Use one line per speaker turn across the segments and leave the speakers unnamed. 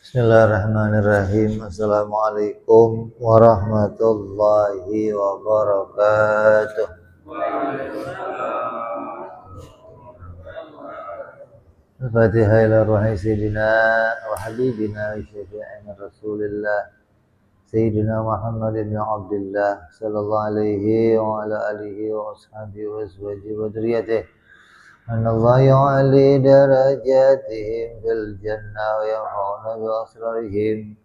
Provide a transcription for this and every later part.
Bismillahirrahmanirrahim. Assalamualaikum warahmatullahi wabarakatuh. Al-Fatihah ila ruhi sayyidina wa habibina wa syafi'ina Rasulillah Sayyidina Muhammad ibn Abdullah sallallahu alaihi wa ala alihi wa ashabihi wa azwajihi wa dhurriyyatihi. Allah ya'ali darajatihim fil jannah wa yafa'una bi asrarihim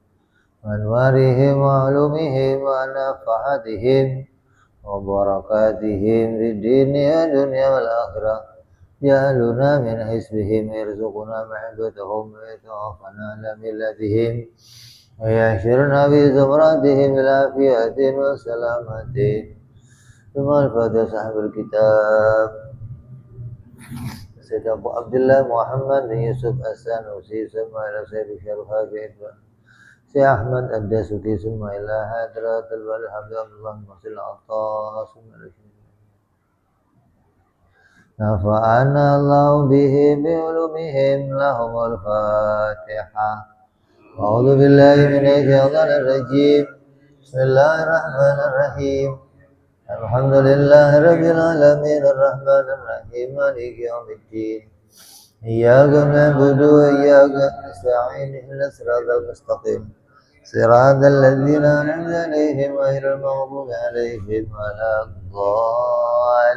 وأنوارهم وعلومهم ونفحاتهم وبركاتهم في الدين والدنيا والآخرة جعلنا من حزبهم يرزقنا محبتهم ويتوفنا على ملتهم ويحشرنا في زمراتهم بالعافية والسلامة. ثم الفاتحة صاحب الكتاب سيد أبو عبد الله محمد بن يوسف السنوسي سمى إلى سيد شرفها في Syekh Ahmad Ad-Dasuki summa ila hadratul wali Abdullah Musil Atta summa nafa'ana Allah bihi bi'ulumihim lahumul Fatihah. A'udzu billahi minasy syaithanir rajim. Bismillahirrahmanirrahim. Alhamdulillahi rabbil alamin arrahmanir rahim maliki yaumiddin. Iyyaka na'budu wa iyyaka nasta'in ihdinas siratal mustaqim. صراط الذين أنعمت عليهم غير المغضوب عليهم ولا الضالين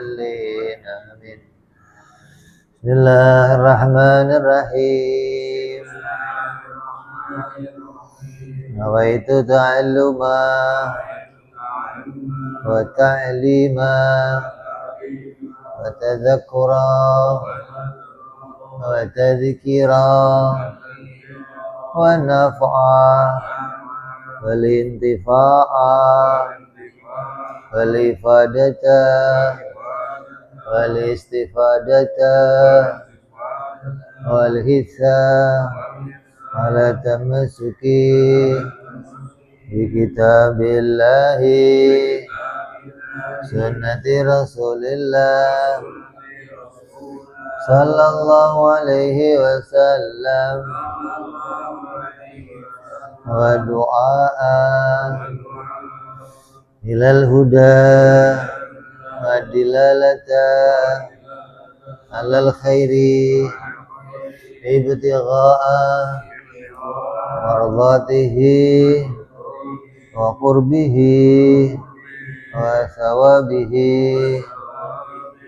آمين. بسم الله الرحمن الرحيم. نويت تعلما وتعليما وتذكرا وتذكيرا ونفعا والانتفاع والإفادة والاستفادة والحثا على التمسك بكتاب الله سنة رسول الله صلى الله عليه وسلم ودعاء إلى الهدى والدلالة على الخير ابتغاء مرضاته وقربه وثوابه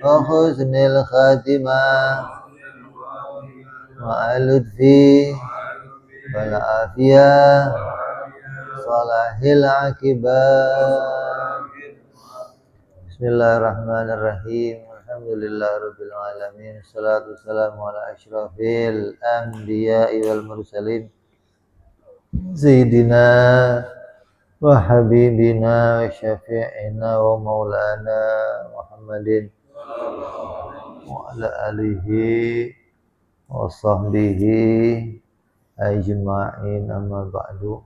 وحسن الخاتمة واللطف والعافية صلاح العاقبة. Bismillahirrahmanirrahim. Alhamdulillahirabbil alamin. Wassalatu wassalamu ala asyrafil anbiya'i wal mursalin sayyidina wa habibina wa syafi'ina wa maulana Muhammadin wa ala alihi wa sahbihi ajma'in, amma ba'du.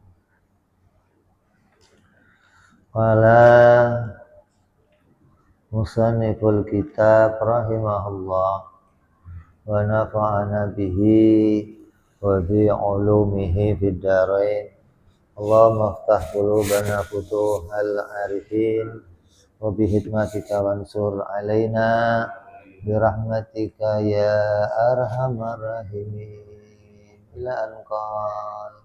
Qala musanniful kitab rahimahullah wa nafa'ana bihi wa bi ulumihi fid dharain. Allahumma iftah qulubana futuhal arifin wa bi hikmatika wansur alaina bi rahmatika ya arhamar rahimin. Ila anqal.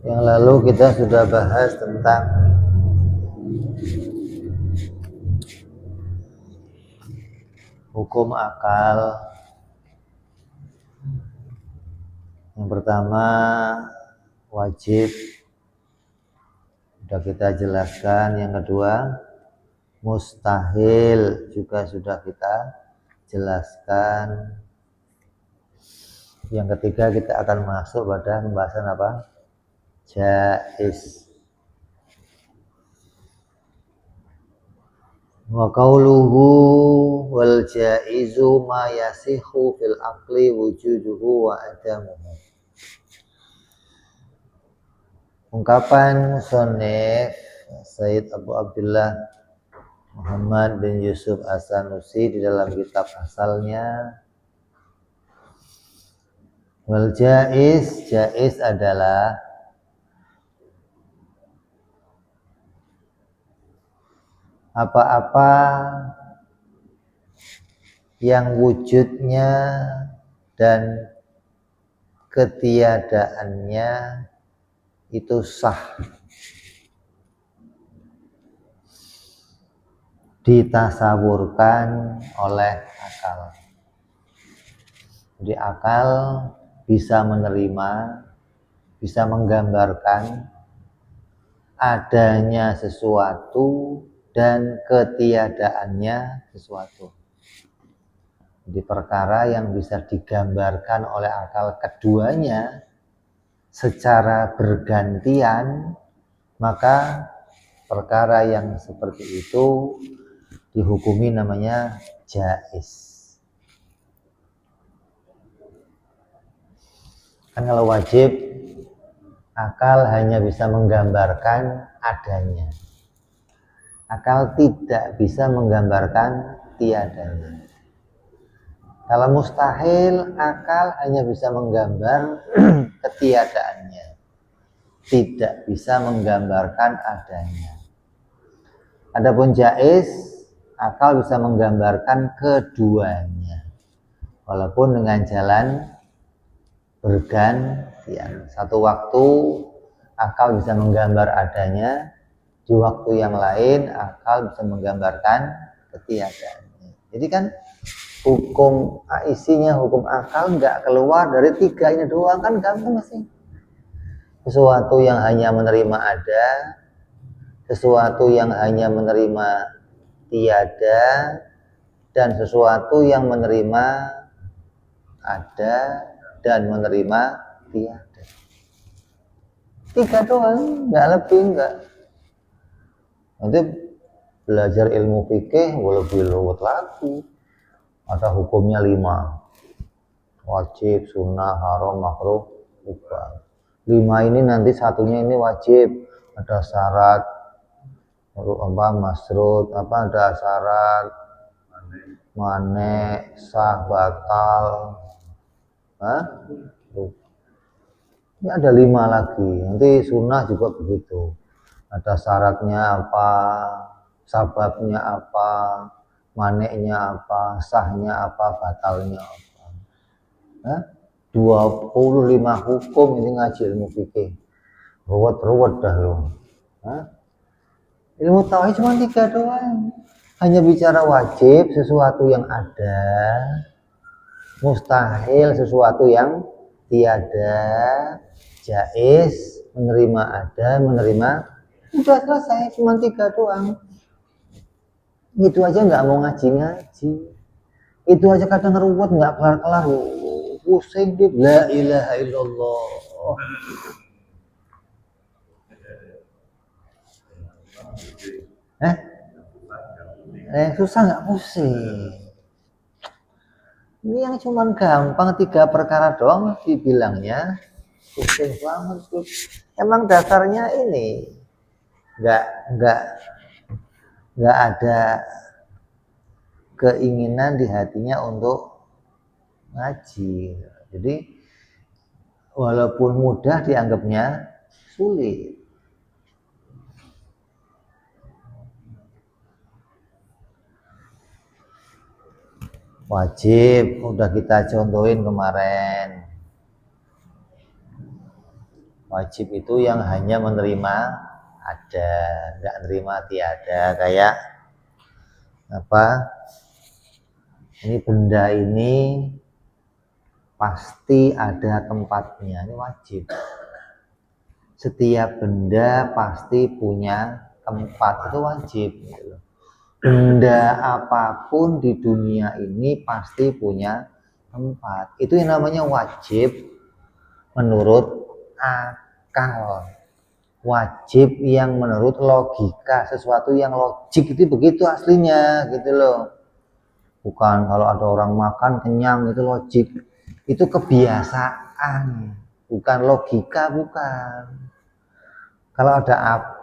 Yang lalu kita sudah bahas tentang hukum akal. Yang pertama wajib, sudah kita jelaskan. Yang kedua mustahil juga sudah kita jelaskan. Yang ketiga kita akan masuk pada pembahasan apa? Jaiz. Wa qauluhu wal jaizu ma yasihu fil aqli wujuduhu wa adamuhu. Ungkapan musannif Sayyid Abu Abdullah Muhammad bin Yusuf As-Sanusi di dalam kitab asalnya. Wal jaiz adalah apa-apa yang wujudnya dan ketiadaannya itu sah ditasawurkan oleh akal. Jadi akal bisa menerima, bisa menggambarkan adanya sesuatu dan ketiadaannya sesuatu. Jadi perkara yang bisa digambarkan oleh akal keduanya secara bergantian, maka perkara yang seperti itu dihukumi namanya jaiz. Kan kalau wajib, akal hanya bisa menggambarkan adanya. Akal tidak bisa menggambarkan tiadanya. Kalau mustahil, akal hanya bisa menggambar ketiadaannya, tidak bisa menggambarkan adanya. Adapun jaiz, akal bisa menggambarkan keduanya, walaupun dengan jalan bergantian. Satu waktu akal bisa menggambar adanya, di waktu yang lain akal bisa menggambarkan ketiadaannya. Jadi kan hukum isinya hukum akal nggak keluar dari tiga ini doang, kan gampang sih. Sesuatu yang hanya menerima ada, sesuatu yang hanya menerima tiada, dan sesuatu yang menerima ada dan menerima tiada. Tiga doang, nggak lebih, nggak. Nanti belajar ilmu fikih lebih luwet lagi. Ada hukumnya 5, wajib, sunnah, haram, makruh, mubah. 5 ini nanti satunya ini wajib, ada syarat, masrut, ada syarat, mane, sah, batal. Ini ada 5 lagi. Nanti sunnah juga begitu. Ada syaratnya apa, sababnya apa, maneknya apa, sahnya apa, batalnya apa. 25 hukum ini ngaji ilmu fikih. Ruwet-ruwet dah lo. Ilmu tauhid cuma 3 doang. Hanya bicara wajib, sesuatu yang ada, mustahil, sesuatu yang tiada, jaiz, menerima ada, menerima, udah selesai, cuma 3 doang. Itu aja nggak mau ngaji-ngaji, itu aja kadang ruwet, nggak kelar-kelar, pusing deh. La ilaha illallah. Susah nggak pusing. Ini yang cuman gampang 3 perkara doang dibilangnya pusing banget. Emang dasarnya ini nggak ada keinginan di hatinya untuk ngaji. Jadi walaupun mudah dianggapnya sulit. Wajib udah kita contohin kemarin. Wajib itu yang hanya menerima ada, nggak menerima tiada. Kayak apa? Ini benda ini pasti ada tempatnya, ini wajib. Setiap benda pasti punya tempat, itu wajib. Benda apapun di dunia ini pasti punya tempat. Itu yang namanya wajib menurut akal. Wajib yang menurut logika, sesuatu yang logik itu begitu aslinya gitu loh. Bukan kalau ada orang makan kenyang itu logik. Itu kebiasaan, bukan logika, bukan. Kalau ada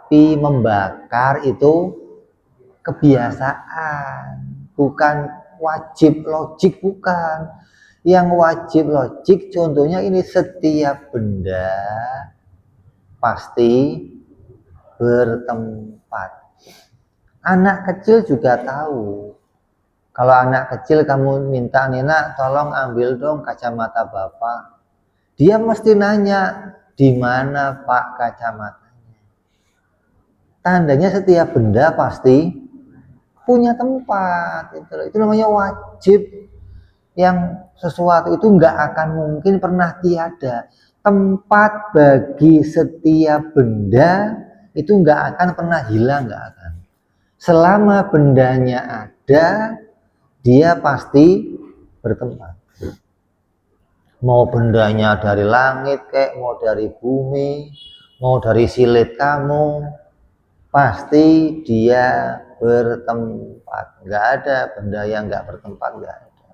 api membakar itu kebiasaan, bukan wajib logik, bukan. Yang wajib logik contohnya ini, setiap benda pasti bertempat. Anak kecil juga tahu. Kalau anak kecil kamu minta, Nina tolong ambil dong kacamata bapak, dia mesti nanya, di mana Pak kacamatanya? Tandanya setiap benda pasti punya tempat. Itu namanya wajib. Yang sesuatu itu nggak akan mungkin pernah tiada. Tempat bagi setiap benda itu nggak akan pernah hilang, nggak akan. Selama bendanya ada, dia pasti bertempat. Mau bendanya dari langit kayak, mau dari bumi, mau dari silit kamu, pasti dia bertempat. Nggak ada benda yang nggak bertempat, nggak ada.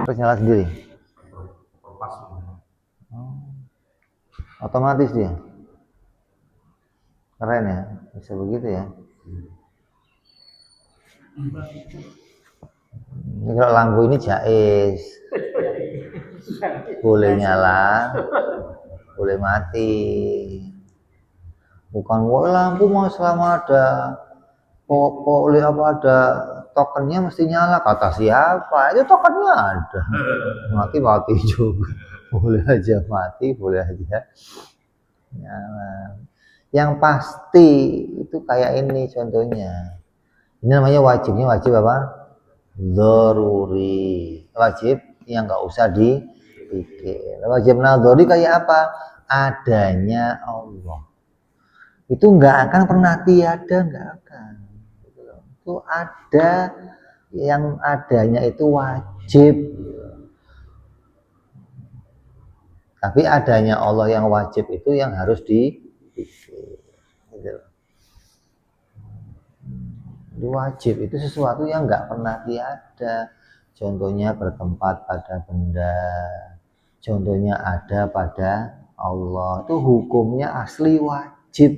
Terus nyala sendiri. Otomatis dia. Keren ya, bisa begitu ya. Ini kalau lampu ini jais, boleh nyala, boleh mati. Bukan wah lampu mau selama ada oleh apa ada tokennya mesti nyala, kata siapa? Itu tokennya ada, mati juga, boleh aja mati, boleh aja nyala. Yang pasti itu kayak ini contohnya. Ini namanya wajibnya wajib apa? Daruri, wajib yang nggak usah dipikir. Wajib nadhari kayak apa? Adanya Allah. Itu nggak akan pernah tiada, nggak akan. Itu ada, yang adanya itu wajib. Tapi adanya Allah yang wajib itu yang harus dipikir. Itu wajib, itu sesuatu yang nggak pernah tiada. Contohnya bertempat pada benda, contohnya ada pada Allah. Itu hukumnya asli wajib.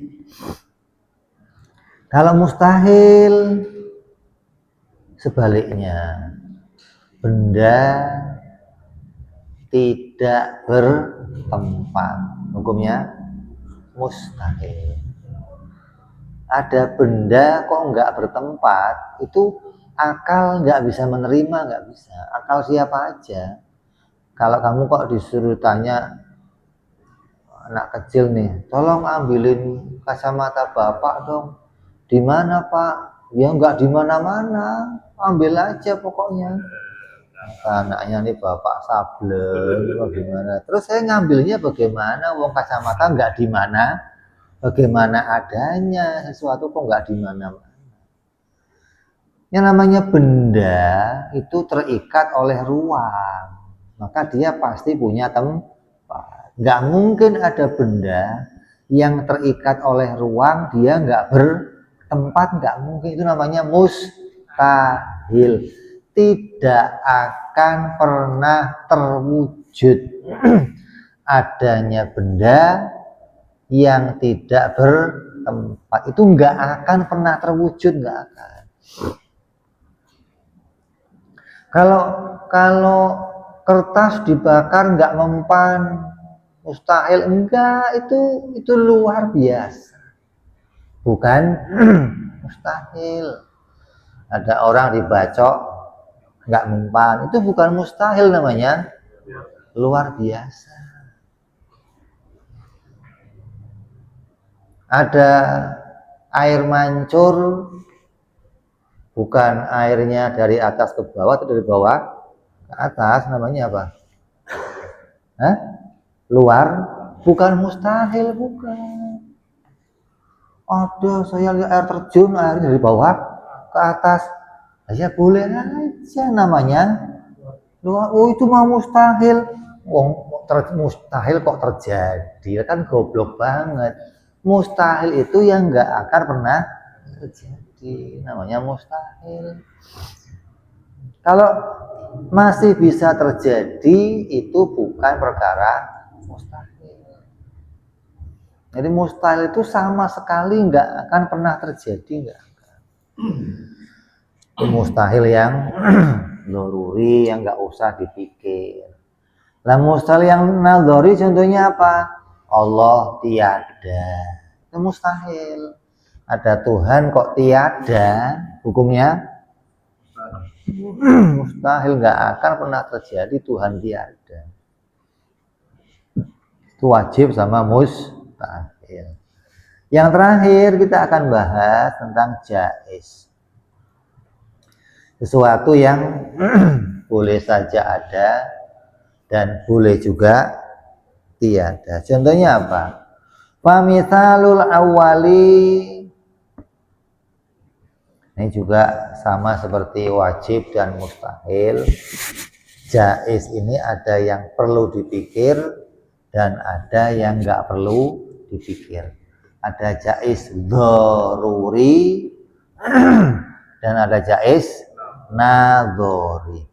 Kalau mustahil, sebaliknya, benda tidak bertempat, hukumnya mustahil. Ada benda kok nggak bertempat, itu akal nggak bisa menerima, nggak bisa. Akal siapa aja. Kalau kamu kok disuruh tanya anak kecil nih, tolong ambilin kacamata bapak dong. Di mana Pak? Ya nggak di mana-mana, ambil aja pokoknya. Anaknya nih bapak sableng, bagaimana? Terus saya ngambilnya bagaimana? Wong kacamata nggak di mana. Bagaimana adanya, sesuatu kok nggak di mana-mana. Yang namanya benda itu terikat oleh ruang, maka dia pasti punya tempat. Nggak mungkin ada benda yang terikat oleh ruang dia nggak bertempat, nggak mungkin. Itu namanya mustahil. Tidak akan pernah terwujud adanya benda yang tidak bertempat. Itu nggak akan pernah terwujud, nggak akan. Kalau kertas dibakar nggak mempan, mustahil, enggak, itu luar biasa, bukan mustahil. Ada orang dibacok nggak mempan, itu bukan mustahil, namanya luar biasa. Ada air mancur, bukan airnya dari atas ke bawah atau dari bawah ke atas, namanya apa? Hah? Luar, bukan mustahil, bukan. Ada saya lihat air terjun, airnya dari bawah ke atas, ya boleh aja, namanya luar. Oh itu mah mustahil. Mustahil kok terjadi, kan goblok banget. Mustahil itu yang nggak akan pernah terjadi, namanya mustahil. Kalau masih bisa terjadi, itu bukan perkara mustahil. Jadi mustahil itu sama sekali nggak akan pernah terjadi, nggak. Mustahil yang doruri, yang nggak usah dipikir. Nah mustahil yang nadhari contohnya apa? Allah tiada, itu mustahil. Ada Tuhan kok tiada, hukumnya mustahil, nggak akan pernah terjadi Tuhan tiada. Itu wajib sama mustahil. Yang terakhir kita akan bahas tentang jaiz. Sesuatu yang boleh saja ada dan boleh juga tiada. Contohnya apa? Famithalul awwali. Ini juga sama seperti wajib dan mustahil. Jaiz ini ada yang perlu dipikir dan ada yang nggak perlu dipikir. Ada jaiz dharuri dan ada jaiz nadhari.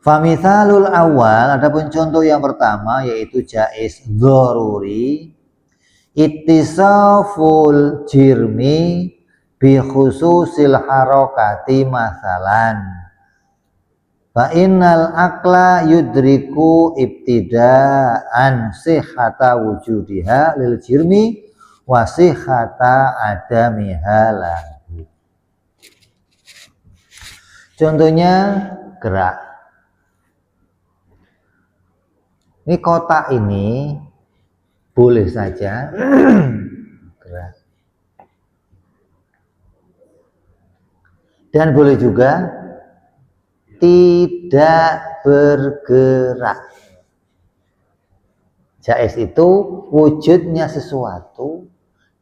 Famithalul awal, adapun contoh yang pertama yaitu jaiz dharuri, ittisaful jirmi bi khususil harokati masalan. Fa innal aqla yudriku ibtida'an sihhata wujudiha lil jirmi wa sihhata adamiha lahu. Contohnya gerak. Ini kotak ini boleh saja gerak. Dan boleh juga tidak bergerak. Jaiz itu wujudnya sesuatu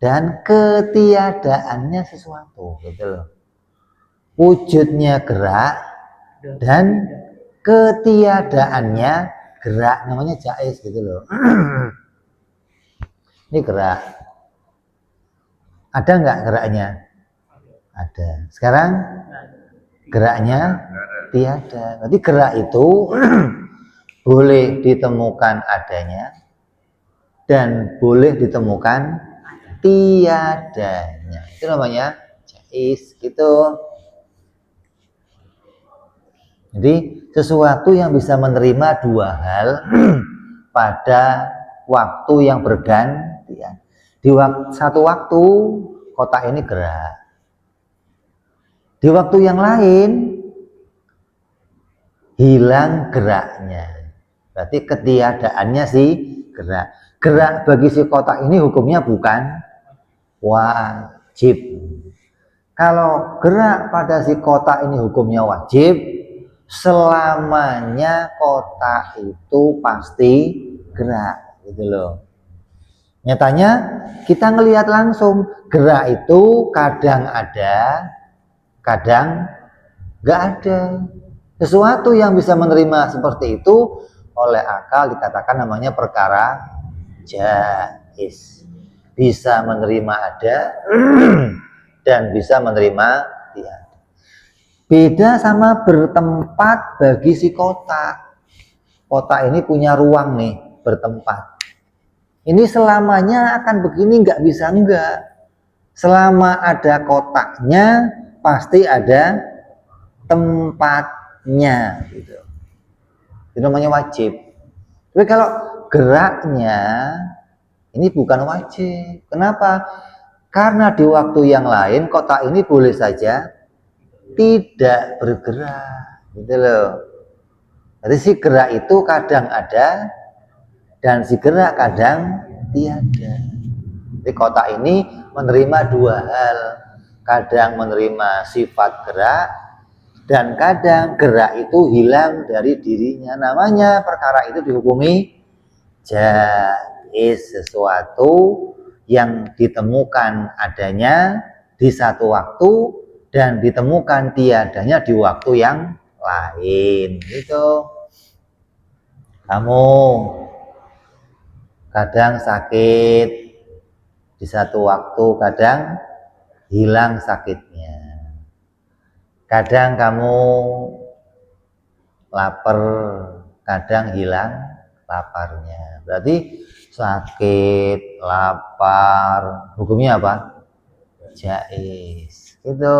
dan ketiadaannya sesuatu, gitu loh. Wujudnya gerak dan ketiadaannya gerak, namanya jaiz, gitu loh. Ini gerak. Ada nggak geraknya? Ada. Sekarang geraknya tiada. Berarti gerak itu boleh ditemukan adanya dan boleh ditemukan tiadanya. Itu namanya jaiz, gitu. Jadi sesuatu yang bisa menerima dua hal pada waktu yang bergantian. Di satu waktu kotak ini gerak. Di waktu yang lain hilang geraknya. Berarti ketiadaannya sih gerak. Gerak bagi si kotak ini hukumnya bukan wajib. Kalau gerak pada si kotak ini hukumnya wajib, selamanya kotak itu pasti gerak, gitu loh. Nyatanya kita ngelihat langsung gerak itu kadang ada, kadang nggak ada. Sesuatu yang bisa menerima seperti itu oleh akal dikatakan namanya perkara jaiz. Bisa menerima ada dan bisa menerima tiada. Beda sama bertempat bagi si kotak. Kotak ini punya ruang nih, bertempat. Ini selamanya akan begini, nggak bisa enggak. Selama ada kotaknya pasti ada tempatnya, gitu. Itu namanya wajib. Tapi kalau geraknya ini bukan wajib. Kenapa? Karena di waktu yang lain kotak ini boleh saja tidak bergerak, gitu loh. Jadi si gerak itu kadang ada dan si gerak kadang tiada. Jadi kotak ini menerima dua hal. Kadang menerima sifat gerak dan kadang gerak itu hilang dari dirinya. Namanya perkara itu dihukumi jaiz, sesuatu yang ditemukan adanya di satu waktu dan ditemukan tiadanya di waktu yang lain. Gitu. Kamu kadang sakit di satu waktu, kadang hilang sakitnya. Kadang kamu lapar, kadang hilang laparnya. Berarti sakit, lapar, hukumnya apa? Jais. Gitu.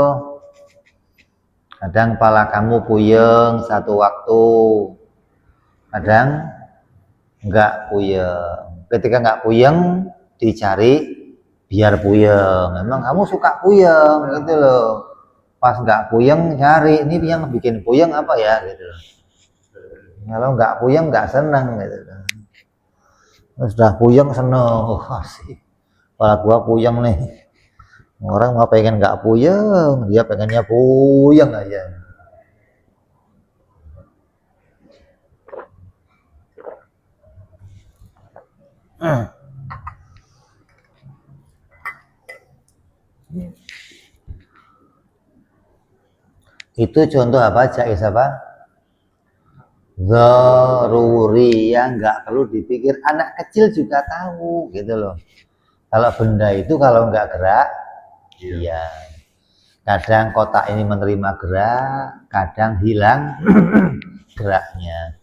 Kadang kepala kamu puyeng satu waktu, kadang enggak puyeng. Ketika enggak puyeng, dicari biar puyeng. Memang kamu suka puyeng gitu loh. Pas enggak puyeng cari ini yang bikin puyeng apa ya gitu loh. Kalau enggak puyeng enggak senang gitu loh. Sudah puyeng seneng, asik. Kepala gua puyeng nih. Orang mau pengen enggak puyeng, dia pengennya puyeng aja. Itu contoh apa? Jais apa? Zaruri, yang nggak perlu dipikir. Anak kecil juga tahu gitu loh. Kalau benda itu kalau nggak gerak, iya. Kadang kotak ini menerima gerak, kadang hilang geraknya.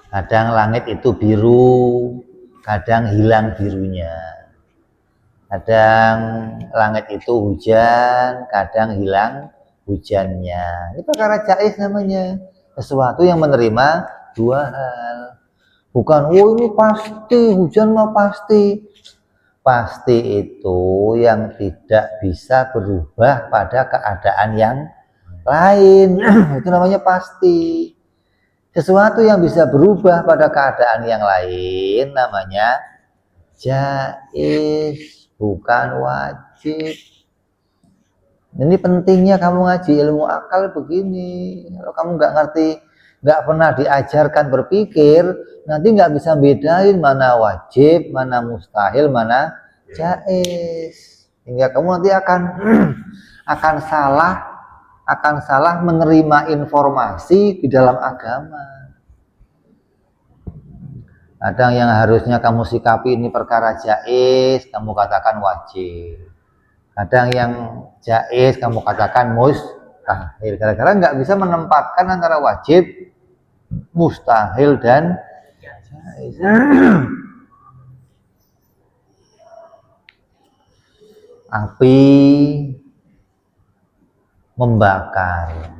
Kadang langit itu biru, kadang hilang birunya. Kadang langit itu hujan, kadang hilang hujannya. Ini perkara jais namanya. Sesuatu yang menerima dua hal. Bukan, oh ini pasti, hujan mah pasti. Pasti itu yang tidak bisa berubah pada keadaan yang lain. Itu namanya pasti. Sesuatu yang bisa berubah pada keadaan yang lain namanya jais, bukan wajib. Ini pentingnya kamu ngaji ilmu akal begini. Kalau kamu nggak ngerti, nggak pernah diajarkan berpikir, nanti nggak bisa bedain mana wajib, mana mustahil, mana jais. Hingga kamu nanti akan salah menerima informasi di dalam agama. Kadang yang harusnya kamu sikapi ini perkara jais, kamu katakan wajib. Kadang yang jais kamu katakan mustahil. Gara-gara nggak bisa menempatkan antara wajib, mustahil dan jais. Api membakar.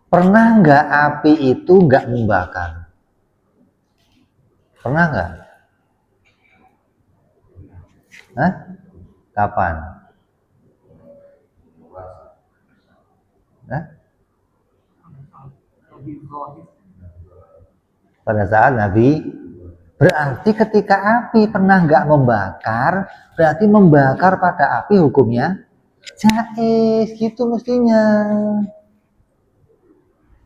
Pernah nggak api itu nggak membakar? Pernah nggak? Hah? Kapan? Hah? Pada saat Nabi. Berarti ketika api pernah nggak membakar, berarti membakar pada api hukumnya jais, gitu mestinya.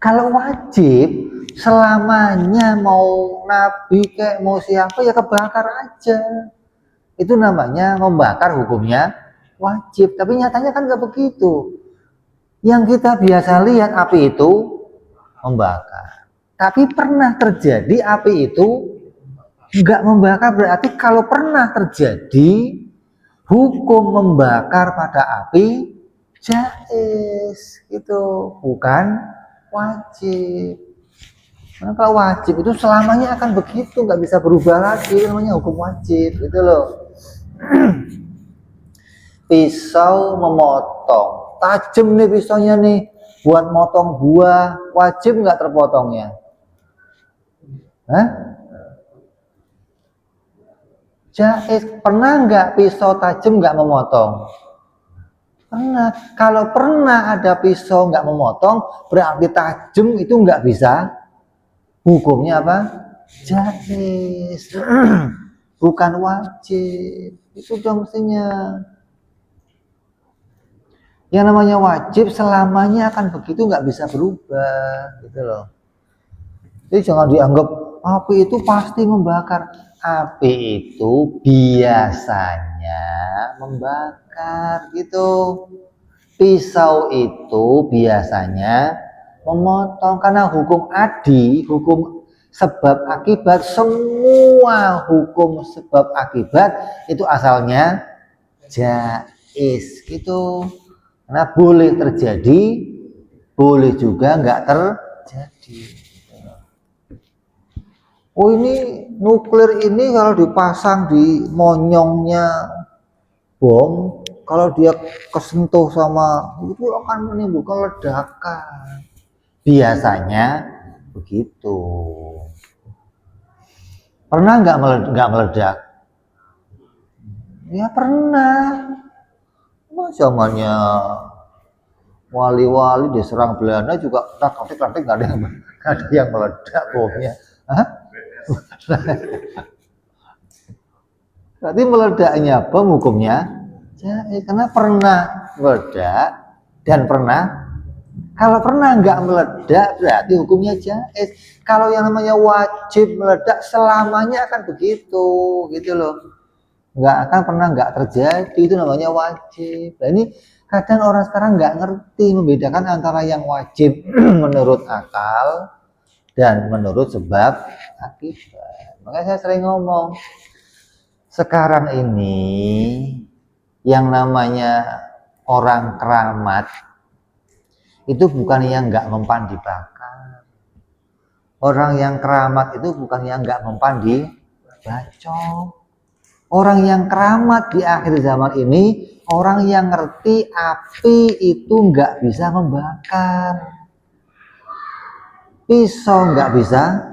Kalau wajib, selamanya mau Nabi kayak mau siapa ya kebakar aja. Itu namanya membakar hukumnya wajib. Tapi nyatanya kan nggak begitu. Yang kita biasa lihat api itu membakar. Tapi pernah terjadi api itu nggak membakar, berarti kalau pernah terjadi hukum membakar pada api jais gitu, bukan wajib. Karena kalau wajib itu selamanya akan begitu, nggak bisa berubah lagi, namanya hukum wajib gitu loh. Pisau memotong, tajam nih pisaunya nih, buat motong buah, wajib nggak terpotongnya? Hah? Jais. Pernah nggak pisau tajam nggak memotong? Pernah. Kalau pernah ada pisau nggak memotong, berarti tajam itu nggak bisa. Hukumnya apa? Jais. Bukan wajib. Itu dong mestinya. Yang namanya wajib selamanya akan begitu, nggak bisa berubah, gitu loh. Jadi jangan dianggap api itu pasti membakar. Api itu biasanya membakar gitu. Pisau itu biasanya memotong, karena hukum adi, hukum sebab akibat, semua hukum sebab akibat itu asalnya jais gitu. Karena boleh terjadi, boleh juga nggak terjadi. Oh ini nuklir ini kalau dipasang di monyongnya bom, kalau dia kesentuh sama itu akan menimbulkan ledakan. Biasanya begitu. Pernah nggak meledak? Ya pernah. Zamannya wali-wali diserang Belanda juga nggak ada yang meledak bomnya. Hah? Berarti meledaknya bom hukumnya jaiz, karena pernah meledak dan pernah. Kalau pernah nggak meledak berarti hukumnya jaiz. Kalau yang namanya wajib meledak selamanya akan begitu, gitu loh. Nggak akan pernah nggak terjadi, itu namanya wajib. Nah ini kadang orang sekarang nggak ngerti membedakan antara yang wajib menurut akal dan menurut sebab akibat. Makanya saya sering ngomong, sekarang ini yang namanya orang keramat itu bukan yang nggak mempan dibakar. Orang yang keramat itu bukan yang nggak mempan dibacok. Orang yang keramat di akhir zaman ini orang yang ngerti api itu nggak bisa membakar, pisau nggak bisa.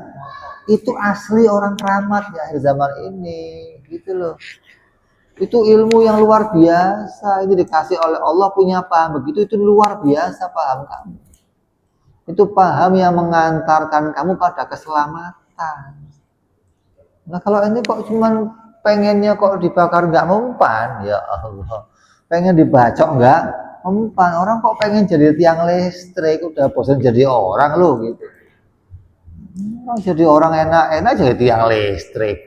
Itu asli orang keramat di akhir zaman ini, gitu loh. Itu ilmu yang luar biasa. Itu dikasih oleh Allah, punya paham begitu, itu luar biasa paham kamu. Itu paham yang mengantarkan kamu pada keselamatan. Nah kalau ini kok cuman pengennya kok dibakar nggak mempan, ya Allah. Pengen dibacok nggak mempan. Orang kok pengen jadi tiang listrik, udah bosan jadi orang loh gitu. Jadi orang enak-enak jadi tiang listrik.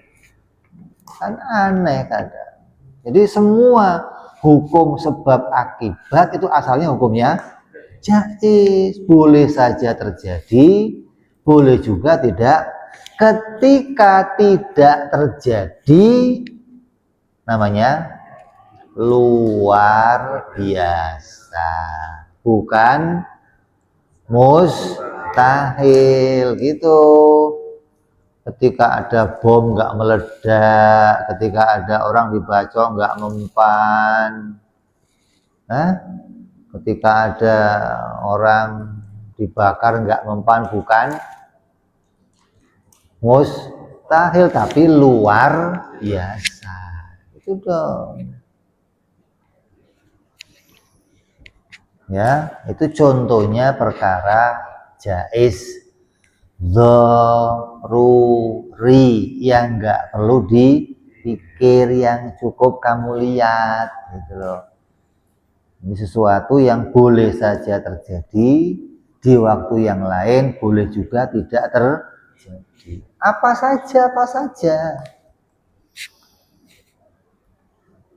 Kan aneh kadang. Jadi semua hukum sebab akibat itu asalnya hukumnya jaiz. Boleh saja terjadi, boleh juga tidak. Ketika tidak terjadi namanya luar biasa, bukan mustahil gitu. Ketika ada bom nggak meledak, ketika ada orang dibacok nggak mempan, ketika ada orang dibakar nggak mempan, bukan mustahil tapi luar biasa. Itu dong. Ya, itu contohnya perkara jaiz dzaruri yang nggak perlu dipikir, yang cukup kamu lihat, gitu loh. Ini sesuatu yang boleh saja terjadi di waktu yang lain, boleh juga tidak terjadi. Apa saja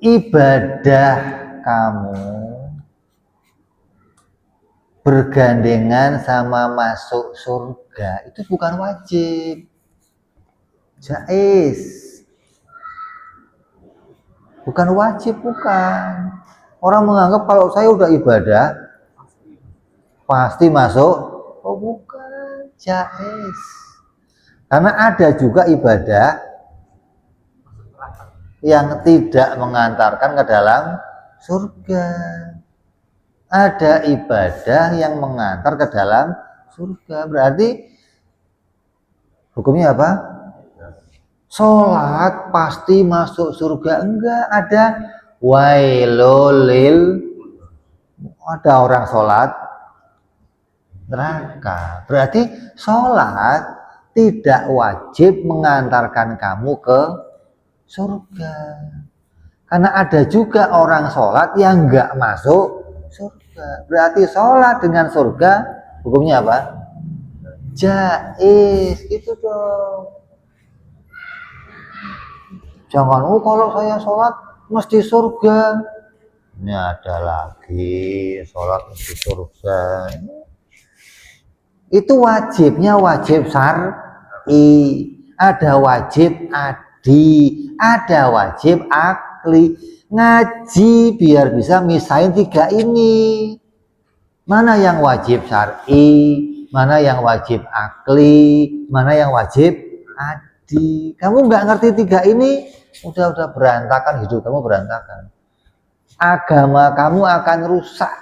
ibadah kamu bergandengan sama masuk surga itu bukan wajib, jaiz. Bukan wajib, bukan. Orang menganggap kalau saya udah ibadah pasti masuk. Oh bukan, jaiz. Karena ada juga ibadah yang tidak mengantarkan ke dalam surga. Ada ibadah yang mengantar ke dalam surga. Berarti hukumnya apa? Sholat pasti masuk surga? Enggak. Ada wailulil, ada orang sholat neraka. Berarti sholat tidak wajib mengantarkan kamu ke surga. Karena ada juga orang sholat yang enggak masuk surga. Berarti sholat dengan surga hukumnya apa? Jaiz, gitu dong. Jangan, kalau saya sholat mesti surga. Ini ada lagi sholat mesti surga. Itu wajibnya wajib syar'i, ada wajib adi, ada wajib akli. Ngaji biar bisa misahin tiga ini. Mana yang wajib syar'i, mana yang wajib akli, mana yang wajib adi. Kamu nggak ngerti tiga ini, udah berantakan, hidup kamu berantakan. Agama kamu akan rusak.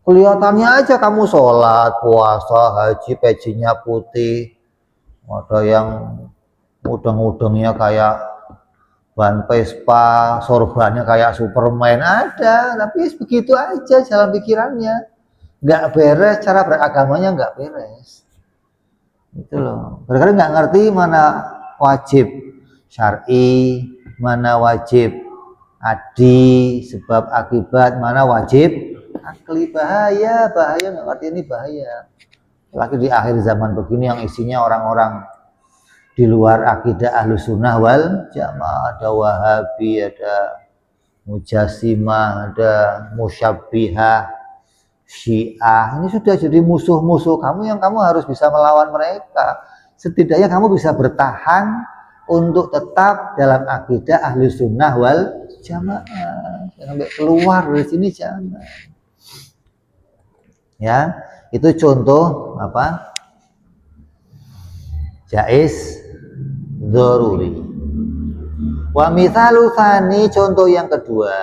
Kelihatannya aja kamu sholat, puasa, haji, pecinya putih. Ada yang udeng-udengnya kayak ban Vespa, sorbannya kayak Superman, ada. Tapi begitu aja jalan pikirannya. Nggak beres, cara beragamanya nggak beres. Itu loh. Gara-gara nggak ngerti mana wajib syar'i, mana wajib adi, sebab akibat, mana wajib akli. Bahaya nggak ngerti ini bahaya. Lagi di akhir zaman begini yang isinya orang-orang di luar akidah Ahlus Sunnah wal Jamaah, ada Wahabi, ada Mujassimah, ada Musyabbihah, Syiah. Ini sudah jadi musuh-musuh kamu yang kamu harus bisa melawan mereka. Setidaknya kamu bisa bertahan untuk tetap dalam akidah Ahlus Sunnah wal Jamaah. Jangan sampai keluar dari sini, jangan. Ya, itu contoh apa? Jaiz dzaruri. Wa mithalu tsani, contoh yang kedua,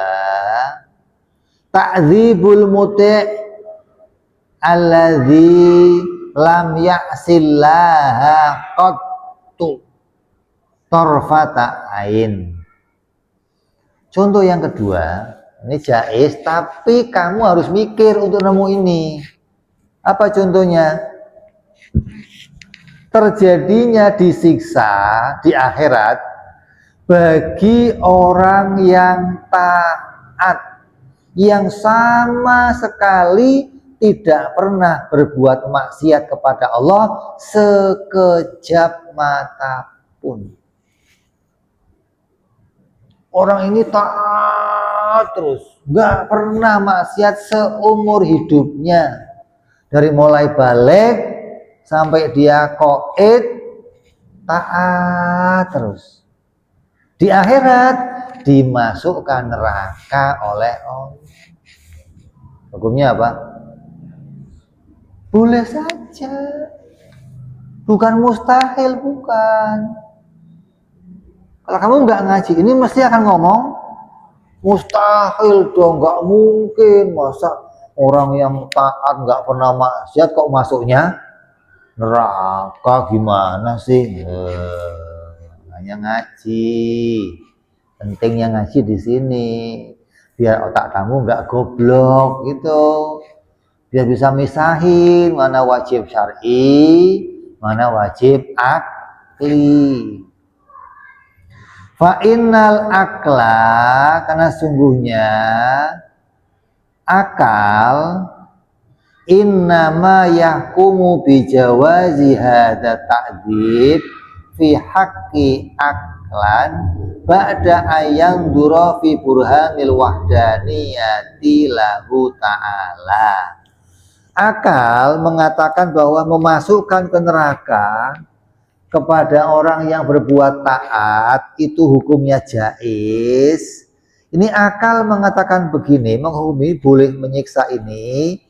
ta'dzibul muti' alladzi lam ya'sillaha qattu tarfata ain. Contoh yang kedua, ini jaiz tapi kamu harus mikir untuk nemu ini. Apa contohnya? Terjadinya disiksa di akhirat bagi orang yang taat, yang sama sekali tidak pernah berbuat maksiat kepada Allah sekejap mata pun. Orang ini taat terus, nggak pernah maksiat seumur hidupnya. Dari mulai balik sampai dia qaid, taat terus. Di akhirat dimasukkan neraka oleh Allah. Hukumnya apa? Boleh saja. Bukan mustahil, bukan. Kalau kamu nggak ngaji ini mesti akan ngomong mustahil dong, nggak mungkin. Masa orang yang taat nggak pernah maksiat kok masuknya neraka, gimana sih? Hanya ngaji. Pentingnya ngaji di sini biar otak kamu nggak goblok gitu. Biar bisa misahin mana wajib syar'i, mana wajib akli. Fa innal akla, karena sungguhnya akal innama yahkumu bijawazi hadza ta'dzib fi haqqi aklan ba'da ayang dura fi burhanil wahdaniyati lahu ta'ala. Akal mengatakan bahwa memasukkan ke neraka kepada orang yang berbuat taat itu hukumnya jaiz. Ini akal mengatakan begini, menghukumi boleh menyiksa ini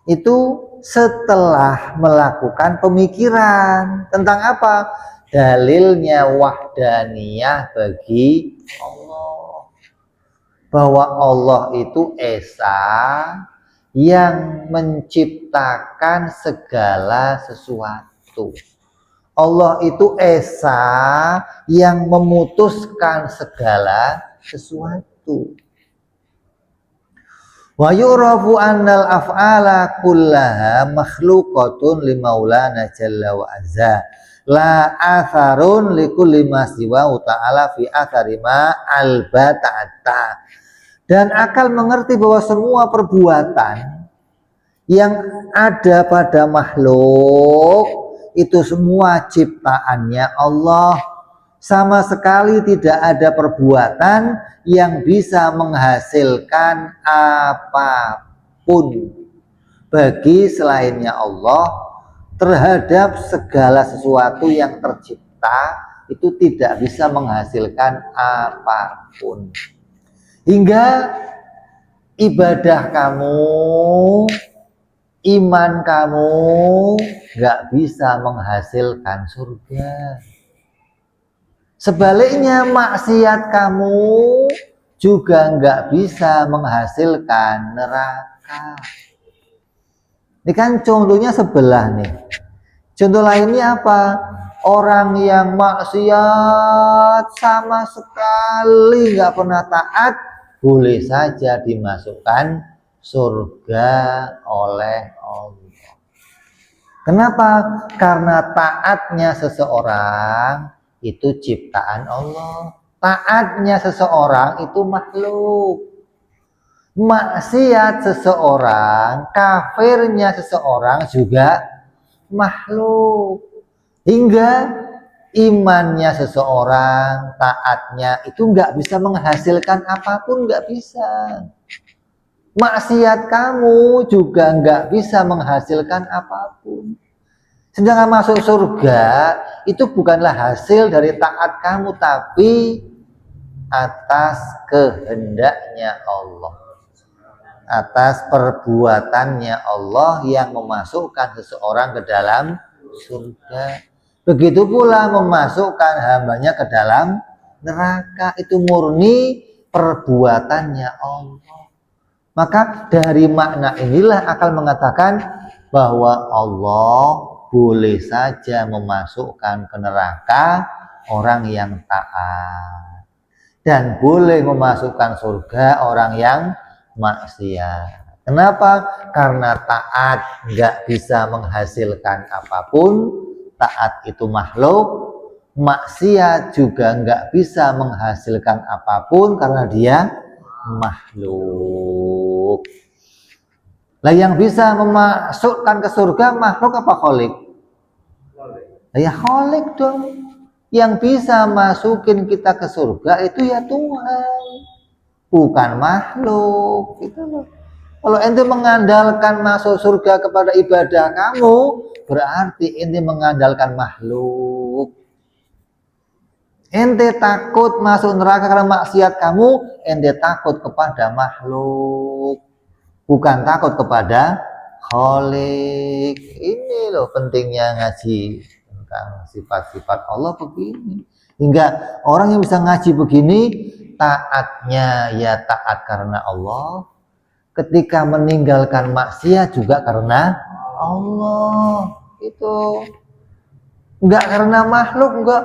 itu setelah melakukan pemikiran tentang apa? Dalilnya wahdaniyah bagi Allah, bahwa Allah itu esa yang menciptakan segala sesuatu. Allah itu esa yang memutuskan segala sesuatu. Wa yurafu annal af'ala kullaha makhluqatun li maulana jalla wa azza la atharun li kulli ma siwa ta'ala fi athari ma albata'ata. Dan akal mengerti bahwa semua perbuatan yang ada pada makhluk itu semua ciptaannya Allah. Sama sekali tidak ada perbuatan yang bisa menghasilkan apapun bagi selainnya Allah terhadap segala sesuatu yang tercipta, itu tidak bisa menghasilkan apapun. hingga ibadah kamu, iman kamu nggak bisa menghasilkan surga. Sebaliknya maksiat kamu juga nggak bisa menghasilkan neraka. Ini kan contohnya sebelah nih. Contoh lainnya apa? Orang yang maksiat sama sekali nggak pernah taat, boleh saja dimasukkan surga oleh Allah. Kenapa? Karena taatnya seseorang itu ciptaan Allah. Taatnya seseorang itu makhluk. Maksiat seseorang, kafirnya seseorang juga makhluk. Hingga imannya seseorang, taatnya itu nggak bisa menghasilkan apapun, nggak bisa. Maksiat kamu juga nggak bisa menghasilkan apapun. Sedangkan masuk surga itu bukanlah hasil dari taat kamu, tapi atas kehendaknya Allah, atas perbuatannya Allah yang memasukkan seseorang ke dalam surga. Begitu pula memasukkan hambanya ke dalam neraka, itu murni perbuatannya Allah. Maka dari makna inilah akal mengatakan bahwa Allah boleh saja memasukkan ke neraka orang yang taat, dan boleh memasukkan surga orang yang maksiat. Kenapa? Karena taat nggak bisa menghasilkan apapun, taat itu makhluk, maksiat juga nggak bisa menghasilkan apapun karena dia makhluk. Lah yang bisa memasukkan ke surga makhluk apa kholik? Ya kholik dong. Yang bisa masukin kita ke surga itu ya Tuhan, bukan makhluk. Gitu loh. Kalau ente mengandalkan masuk surga kepada ibadah kamu, berarti ente mengandalkan makhluk. Ente takut masuk neraka karena maksiat kamu, ente takut kepada makhluk, bukan takut kepada Khalik. Ini loh pentingnya ngaji tentang sifat-sifat Allah begini. Hingga orang yang bisa ngaji begini, taatnya ya taat karena Allah, ketika meninggalkan maksiat juga karena Allah. Itu enggak karena makhluk, enggak.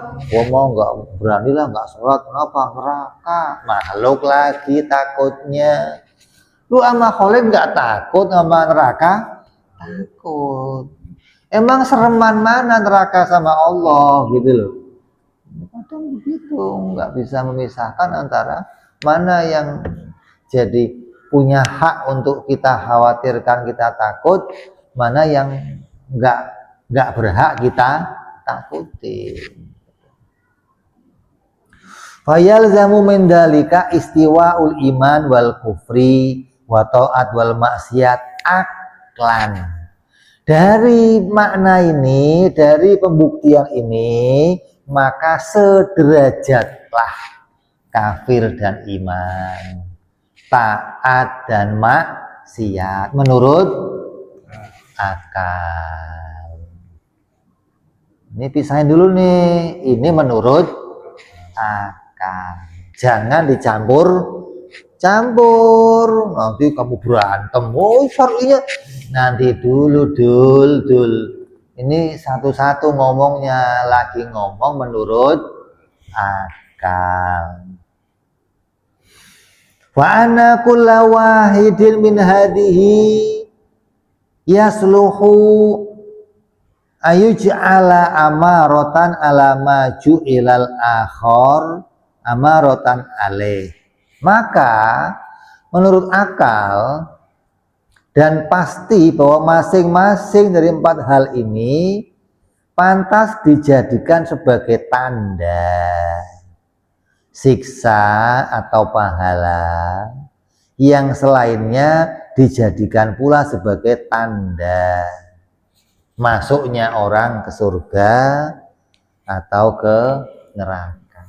Mau enggak beranilah enggak sholat, kenapa? Neraka. Makhluk lagi takutnya. Lu sama Khalid nggak takut sama neraka? Takut. Emang sereman mana neraka sama Allah gitu loh. Kadang begitu, nggak bisa memisahkan antara mana yang jadi punya hak untuk kita khawatirkan, kita takut, mana yang nggak berhak kita takuti. Fayalzamu min dalika istiwaul iman wal kufri wa ta'at wal maksiat aklan. Dari makna ini, dari pembuktian ini, maka sederajatlah kafir dan iman, taat dan maksiat menurut akal. Ini pisahin dulu nih, ini menurut akal. Jangan dicampur nanti kamu berantem. Oh syar'inya nanti dulu dul ini satu-satu ngomongnya, lagi ngomong menurut akal. Wa anna kulla wahidin min hadihi yasluhu ayuj'ala amaratan ala maju ilal akhor amaratan alaih. Maka menurut akal dan pasti bahwa masing-masing dari empat hal ini pantas dijadikan sebagai tanda siksa atau pahala, yang selainnya dijadikan pula sebagai tanda masuknya orang ke surga atau ke neraka.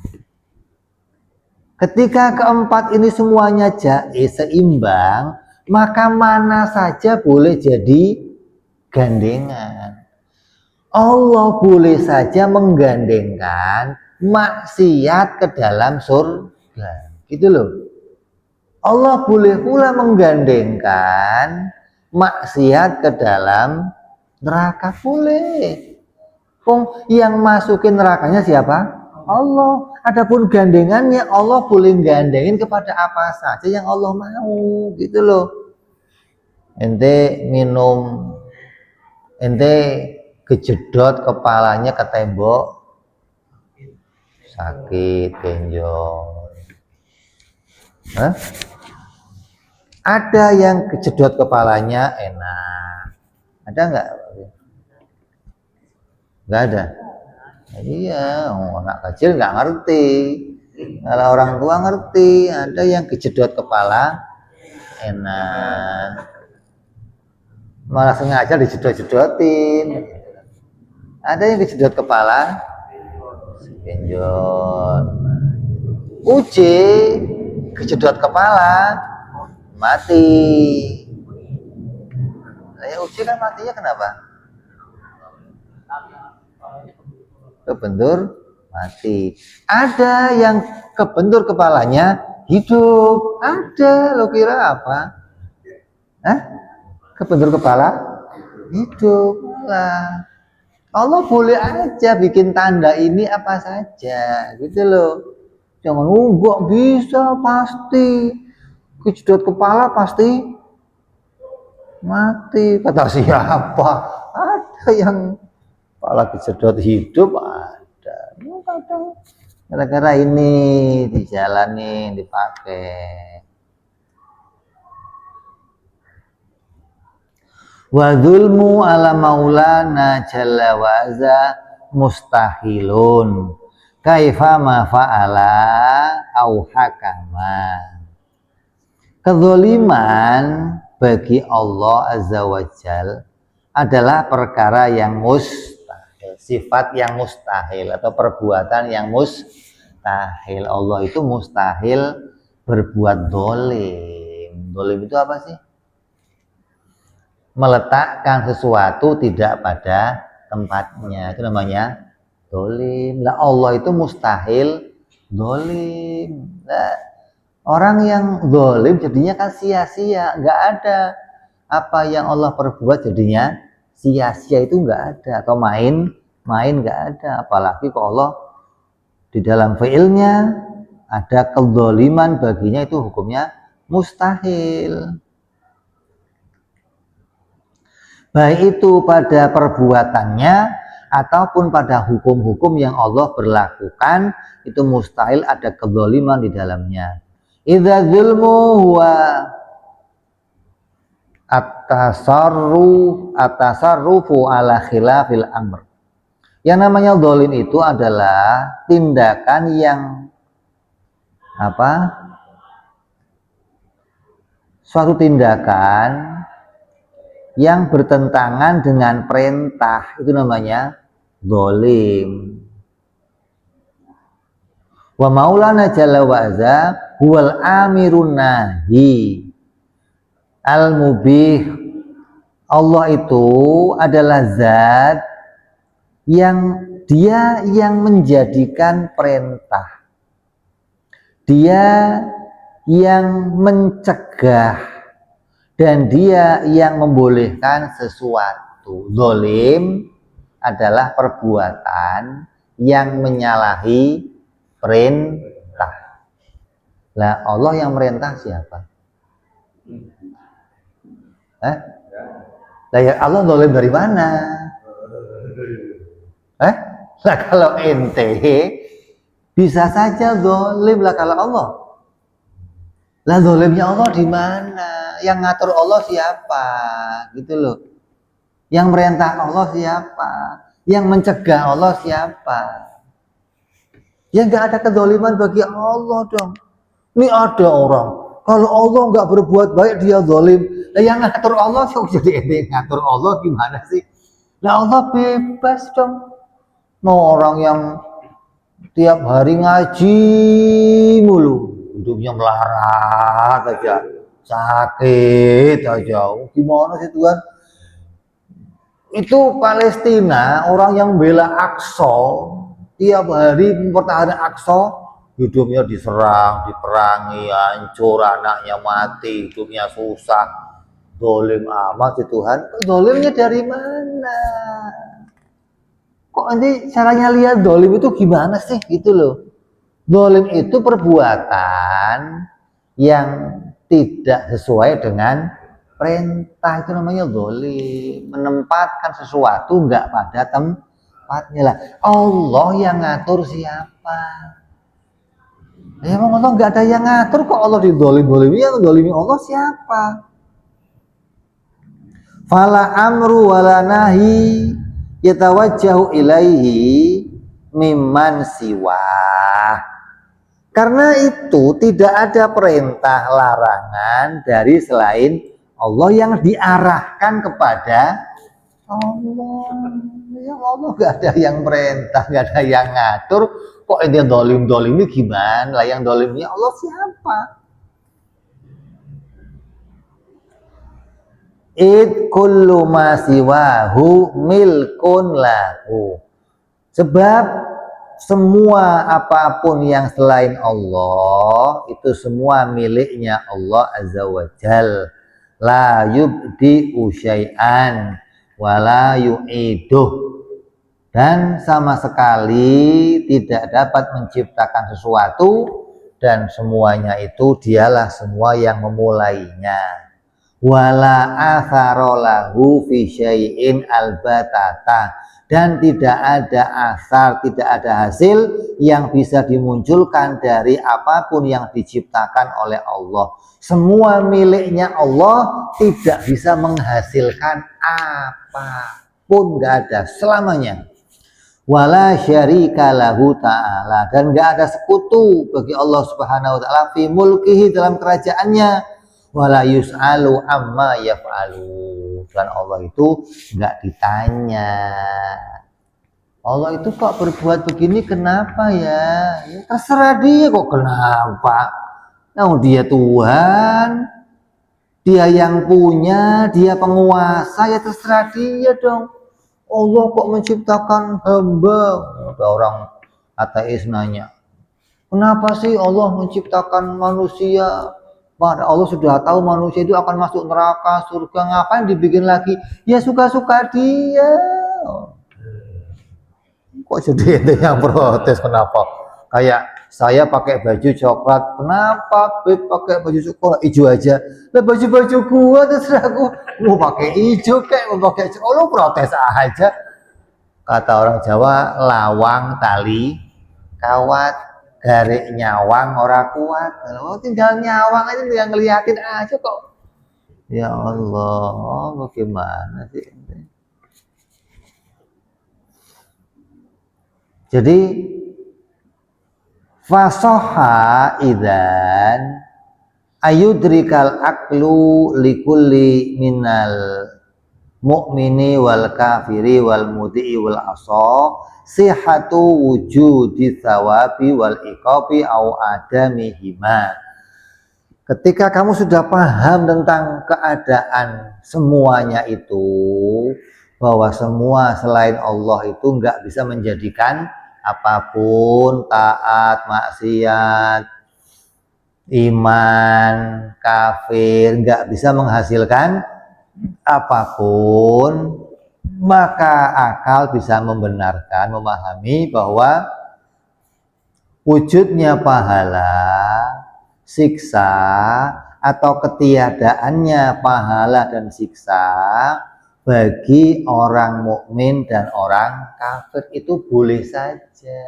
Ketika keempat ini semuanya seimbang, maka mana saja boleh jadi gandengan. Allah boleh saja menggandengkan maksiat ke dalam surga, gitu loh. Allah boleh pula menggandengkan maksiat ke dalam neraka, boleh. Yang masukin nerakanya siapa? Allah. Adapun gandengannya, Allah boleh gandengin kepada apa saja yang Allah mau, gitu loh. Ente minum, ente kejedot kepalanya ke tembok, sakit benjol. Ada yang kejedot kepalanya enak, ada nggak? Nggak ada. Iya, anak kecil nggak ngerti. Kalau orang tua ngerti, ada yang kejedot kepala enak, malah sengaja dijedot-jedotin. Ada yang kejedot kepala benjol. Uji kejedot kepala mati. Saya uji kan matinya kenapa? Kebentur mati. Ada yang kebentur kepalanya hidup. Ada, lo kira apa? Kebentur kepala hidup lah. Allah boleh aja bikin tanda ini apa saja, gitu loh. Jangan enggak bisa, pasti kejedot kepala pasti mati. Kata siapa? Ada yang kepala kejedot hidup, ada. Gara-gara ini dijalani, dipakai. Wa dzulmu ala maulana jalla wa azza mustahilun kaifa ma fa'ala au hakama. Kezaliman bagi Allah azza wa jal adalah perkara yang mustahil, sifat yang mustahil atau perbuatan yang mustahil. Allah itu mustahil berbuat dolim. Dolim itu apa sih? Meletakkan sesuatu tidak pada tempatnya, itu namanya dolim. Lah Allah itu mustahil dolim. Nah, orang yang dolim jadinya kan sia-sia, nggak ada apa yang Allah perbuat jadinya sia-sia, itu nggak ada, atau main nggak ada. Apalagi kalau Allah di dalam fiilnya ada kedoliman, baginya itu hukumnya mustahil. Baik itu pada perbuatannya ataupun pada hukum-hukum yang Allah berlakukan, itu mustahil ada kezaliman di dalamnya. Idza zulmu huwa at-tasarrufu ala khilafil amr. Yang namanya zalim itu adalah tindakan yang suatu tindakan yang bertentangan dengan perintah, itu namanya zalim. Wa maulana jalla wa azza huwal amirun nahi al mubih. Allah itu adalah zat yang dia yang menjadikan perintah, dia yang mencegah, dan dia yang membolehkan sesuatu. Zalim adalah perbuatan yang menyalahi perintah. Lah Allah yang merintah siapa? Lah ya Allah zalim dari mana? Lah kalau ente bisa saja zalim lah kalau Allah. Lah zalimnya Allah di mana? Yang ngatur Allah siapa? Gitu loh. Yang merintah Allah siapa? Yang mencegah Allah siapa? Ya nggak ada kezaliman bagi Allah dong. Ini ada orang, kalau Allah nggak berbuat baik dia zalim. Nah, yang ngatur Allah sih, jadi ente ngatur Allah gimana sih? Nah Allah bebas dong. Mau orang yang tiap hari ngaji mulu, hidupnya melarat aja, sakit aja. Gimana sih Tuhan? Itu Palestina, orang yang bela Aqsa, tiap hari mempertahankan Aqsa, hidupnya diserang, diperangi, hancur, anaknya mati, hidupnya susah, dolim amat sih Tuhan. Dolimnya dari mana? Kok nanti caranya lihat dolim itu gimana sih gitu loh. Dolim itu perbuatan yang tidak sesuai dengan perintah, itu namanya dolim. Menempatkan sesuatu enggak pada tempatnya lah. Allah yang ngatur siapa? Ya emang Allah enggak ada yang ngatur, kok Allah didolim-dolimi? Yang dolimi Allah siapa? Fala amru wala nahi yatawajjahu ilaihi mimman siwa. Karena itu tidak ada perintah larangan dari selain Allah yang diarahkan kepada Allah. Ya Allah, gak ada yang perintah, gak ada yang ngatur. Kok ini dolim-dolim ini gimana? Lah yang dolimnya Allah siapa? Id kullu ma siwahu milkun lahu. Sebab semua apapun yang selain Allah itu semua miliknya Allah Azza wa Jal. La yubdi syai'an wala yu'iduh. Dan sama sekali tidak dapat menciptakan sesuatu, dan semuanya itu dialah semua yang memulainya. Wala atharolahu fi syai'in albatata, dan tidak ada asar, tidak ada hasil yang bisa dimunculkan dari apapun yang diciptakan oleh Allah. Semua miliknya Allah, tidak bisa menghasilkan apapun, nggak ada selamanya. Wala syarika lahu ta'ala, dan nggak ada sekutu bagi Allah Subhanahu wa ta'ala fi mulkihi, dalam kerajaannya. Wala yus'alu amma yaf'alu, dan Allah itu nggak ditanya. Allah itu kok berbuat begini kenapa ya? Ya terserah dia kok kenapa. Nah, dia Tuhan, dia yang punya, dia penguasa, ya terserah dia dong. Allah kok menciptakan hamba? Ada orang ateis nanya, kenapa sih Allah menciptakan manusia? Padahal Allah sudah tahu manusia itu akan masuk neraka, surga, ngapain dibikin lagi? Ya suka-suka dia. Kok jadi itu yang protes, kenapa? Kayak saya pakai baju coklat, kenapa Beb pakai baju coklat hijau aja? Lah baju-baju gua terserah gua mau pakai hijau kayak mau pakai coklat, lu protes aja. Kata orang Jawa, lawang tali kawat, garik nyawang ora kuat. Oh, tinggal nyawang aja, tinggal ngeliatin aja kok. Ya Allah, bagaimana sih? Jadi fasoha idan ayudrikal aklu likulli minal mu'mini wal kafiri wal muti'i wal asa sihatu wujudi thawabi wal iqabi au adamihima. Ketika kamu sudah paham tentang keadaan semuanya itu, bahwa semua selain Allah itu nggak bisa menjadikan apapun, taat, maksiat, iman, kafir, nggak bisa menghasilkan apapun, maka akal bisa membenarkan, memahami bahwa wujudnya pahala, siksa, atau ketiadaannya pahala dan siksa bagi orang mukmin dan orang kafir itu boleh saja.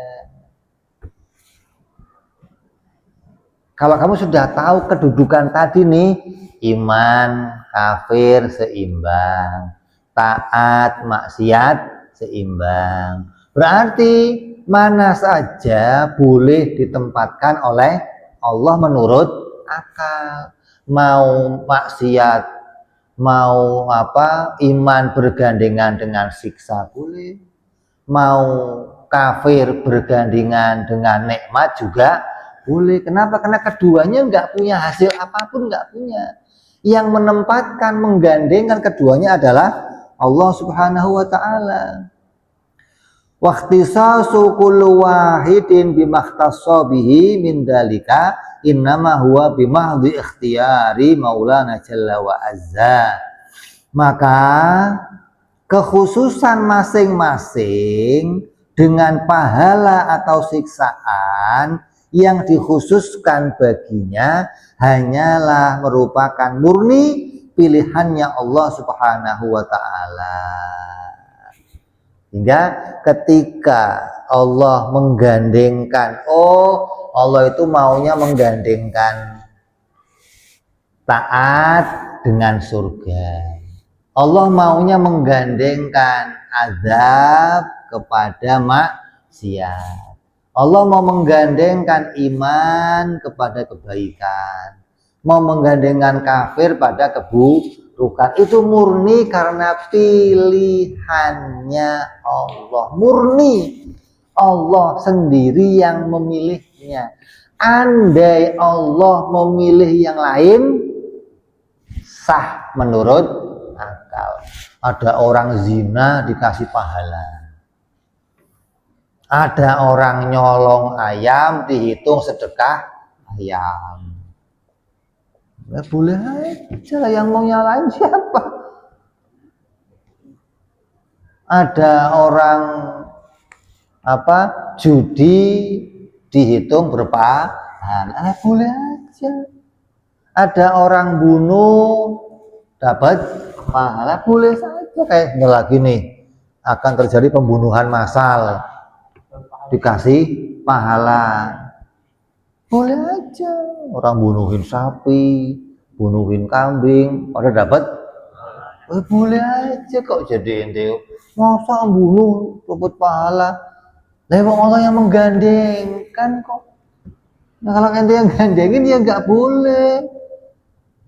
Kalau kamu sudah tahu kedudukan tadi nih, iman, kafir seimbang, taat, maksiat seimbang, berarti mana saja boleh ditempatkan oleh Allah menurut akal. Mau maksiat, mau iman bergandengan dengan siksa boleh, mau kafir bergandengan dengan nikmat juga boleh. Kenapa? Karena keduanya nggak punya hasil apapun, nggak punya. Yang menempatkan, menggandengkan keduanya adalah Allah Subhanahu wa Ta'ala. Waqtisasu kullu wahidin bimakhtassa bihi min dalika innama huwa bimahdhi ikhtiyari Maulana Jalla wa Azza. Maka kekhususan masing-masing dengan pahala atau siksaan yang dikhususkan baginya hanyalah merupakan murni pilihannya Allah Subhanahu wa Ta'ala. Hingga ketika Allah menggandengkan, Allah itu maunya menggandengkan taat dengan surga. Allah maunya menggandengkan azab kepada maksiat. Allah mau menggandengkan iman kepada kebaikan. Mau menggandengkan kafir pada keburukan. Itu murni karena pilihannya Allah. Murni Allah sendiri yang memilihnya. Andai Allah memilih yang lain, sah menurut akal. Ada orang zina dikasih pahala. Ada orang nyolong ayam dihitung sedekah ayam. Ya boleh aja, yang mau nyalain siapa? Ada orang judi dihitung berpahala. Boleh aja. Ada orang bunuh dapat pahala, boleh saja. Kayak lagi nih akan terjadi pembunuhan massal, dikasih pahala, boleh aja. Orang bunuhin sapi, bunuhin kambing, pada dapat, boleh aja kok. Jadi ente masa bunuh dapat pahala, lewat Allah yang menggandengkan kok. Nah, kalau ente yang gandengin ya nggak boleh.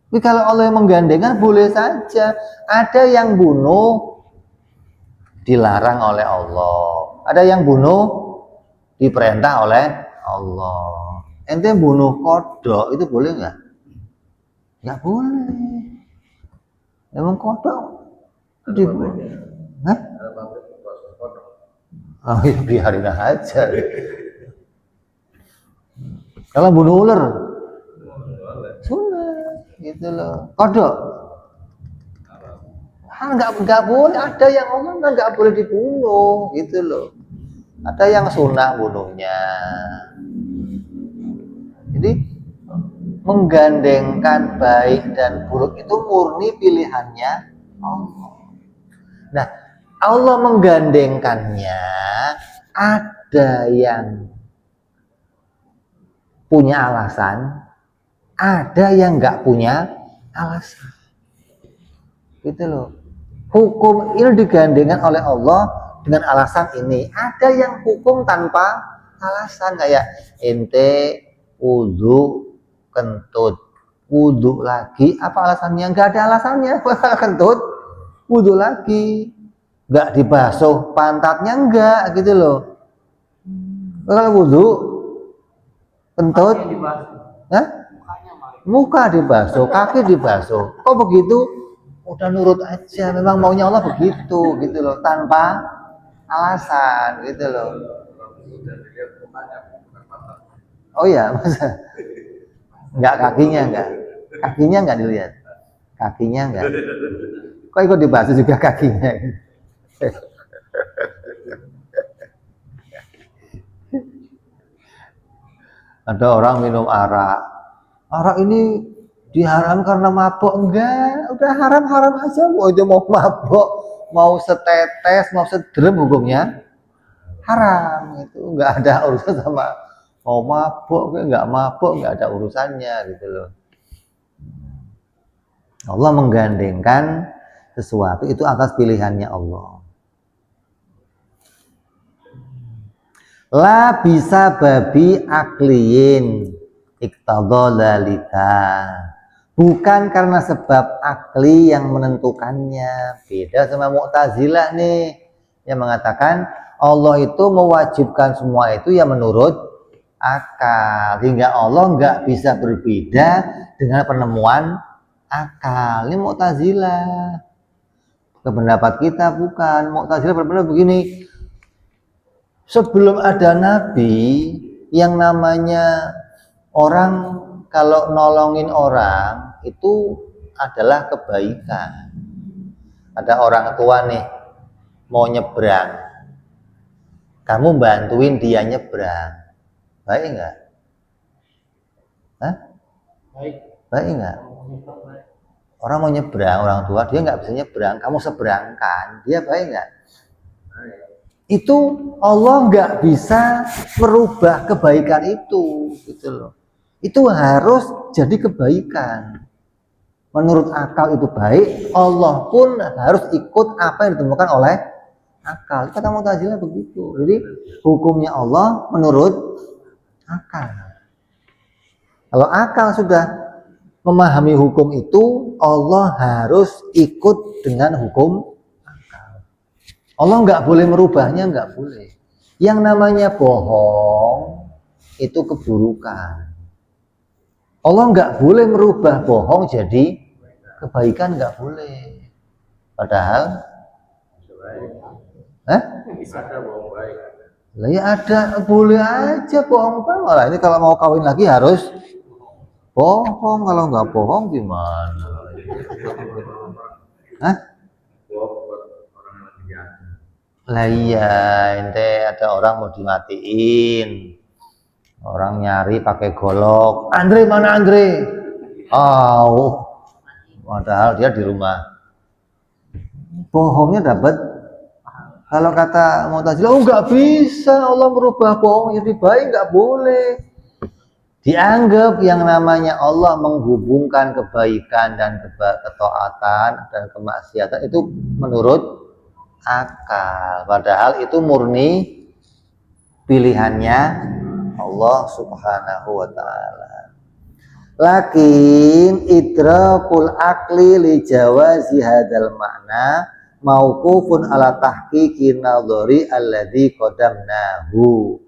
Tapi kalau Allah yang menggandengkan boleh saja. Ada yang bunuh dilarang oleh Allah, ada yang bunuh diperintah oleh Allah. Ente bunuh kodok itu boleh nggak? Nggak boleh. Emang kodok dibunuh? Hah? Oh ya biarin aja. Kalau bunuh ular, sunnah gitu loh. Kodok, nggak boleh. Ada yang Allah nggak boleh dibunuh gitu loh. Ada yang sunnah bunuhnya. Jadi menggandengkan baik dan buruk itu murni pilihannya Allah. Nah, Allah menggandengkannya, ada yang punya alasan, ada yang nggak punya alasan. Gitu loh. Hukum ini digandengkan oleh Allah dengan alasan ini. Ada yang hukum tanpa alasan, kayak ente wudu kentut, wudu lagi, apa alasannya? Nggak ada alasannya. Kentut, wudu lagi, nggak dibasuh pantatnya, enggak gitu loh. Kalau wudu kentut, muka dibasuh, kaki dibasuh. Kok begitu? Udah nurut aja, memang maunya Allah begitu gitu loh, tanpa alasan gitu loh. Oh ya, masa nggak kakinya nggak dilihat, kakinya nggak. Kok ikut dibasuh juga kakinya? Ada orang minum arak ini diharam karena mabuk, enggak, udah haram aja. Mau itu mau mabuk, mau setetes, mau sedrem, hukumnya haram. Itu enggak ada urusan sama mau mabuk, enggak mabuk, enggak ada urusannya gitu loh. Allah menggandengkan sesuatu itu atas pilihannya Allah. La bisa babi akliin iktadhalika, bukan karena sebab akli yang menentukannya. Beda sama Mu'tazilah nih, yang mengatakan Allah itu mewajibkan semua itu ya menurut akal, hingga Allah nggak bisa berbeda dengan penemuan akal. Ini Mu'tazilah. Pendapat kita bukan. Mu'tazilah benar-benar begini. Sebelum ada nabi, yang namanya orang kalau nolongin orang itu adalah kebaikan. Ada orang tua nih mau nyebrang, kamu bantuin dia nyebrang, baik nggak? Hah? Baik nggak? Orang mau nyebrang, orang tua dia nggak bisa nyebrang, kamu seberangkan, dia baik nggak? Itu Allah nggak bisa merubah kebaikan itu, gitu loh. Itu harus jadi kebaikan. Menurut akal itu baik, Allah pun harus ikut apa yang ditemukan oleh akal. Kata Mu'tazilah begitu. Jadi hukumnya Allah menurut akal. Kalau akal sudah memahami hukum itu, Allah harus ikut dengan hukum akal. Allah nggak boleh merubahnya, nggak boleh. Yang namanya bohong itu keburukan. Allah nggak boleh merubah bohong jadi kebaikan, nggak boleh. Padahal,
Ada bohong baik.
Lah ya ada, boleh aja bohong baik. Lah ini kalau mau kawin lagi harus bohong. Kalau nggak bohong gimana? Hah? Lah iya, ente ada orang mau dimatiin. Orang nyari pakai golok. Andre mana Andre? Padahal dia di rumah. Bohongnya dapat. Kalau kata Mu'tazilah, nggak bisa Allah merubah bohong jadi baik, nggak boleh. Dianggap yang namanya Allah menghubungkan kebaikan dan ketaatan dan kemaksiatan itu menurut akal. Padahal itu murni pilihannya Allah Subhanahu wa ta'ala. Lakin idrakul akli li jawazi hadal makna mauqufun ala tahqiqi nadhari alladhi qadamnahu.